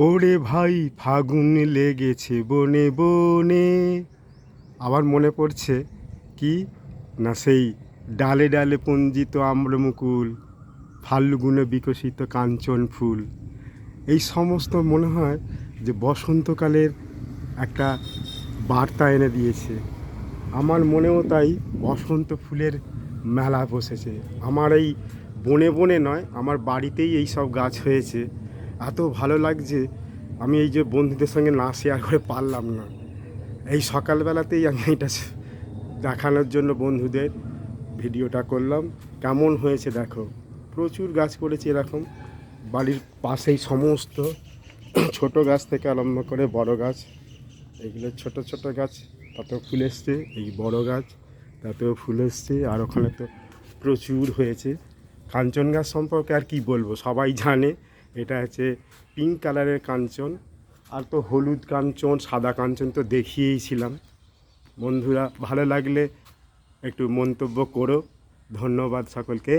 ওরে ভাই ফাগুন লেগেছে বনে বনে। আবার মনে পড়ছে কি না, সেই ডালে ডালে পুঞ্জিত আম্রমুকুল, ফাল্গুনে বিকশিত কাঞ্চন ফুল। এই সমস্ত মনে হয় যে বসন্তকালের একটা বার্তা এনে দিয়েছে। আমার মনেও তাই বসন্ত ফুলের মেলা বসেছে। আমার এই বনে বনে নয়, আমার বাড়িতেই এই সব গাছ হয়েছে। এত ভালো লাগছে, আমি এই যে বন্ধুদের সঙ্গে না শেয়ার করে পারলাম না। এই সকালবেলাতেই আমি এটা দেখানোর জন্য বন্ধুদের ভিডিওটা করলাম। কেমন হয়েছে দেখো, প্রচুর গাছ করেছি এরকম বাড়ির পাশেই সমস্ত ছোট গাছ থেকে আরম্ভ করে বড় গাছ। এগুলো ছোট ছোট গাছ, তাতেও ফুল এসছে। এই বড় গাছ, তাতেও ফুল এসছে। আর ওখানে তো প্রচুর হয়েছে। কাঞ্চন গাছ সম্পর্কে আর কি বলবো, সবাই জানে এটা হচ্ছে পিঙ্ক কালারের কাঞ্চন। আর তো হলুদ কাঞ্চন, সাদা কাঞ্চন তো দেখিয়েইছিলাম। বন্ধুরা ভালো লাগলে একটু মন্তব্য করো। ধন্যবাদ সকলকে।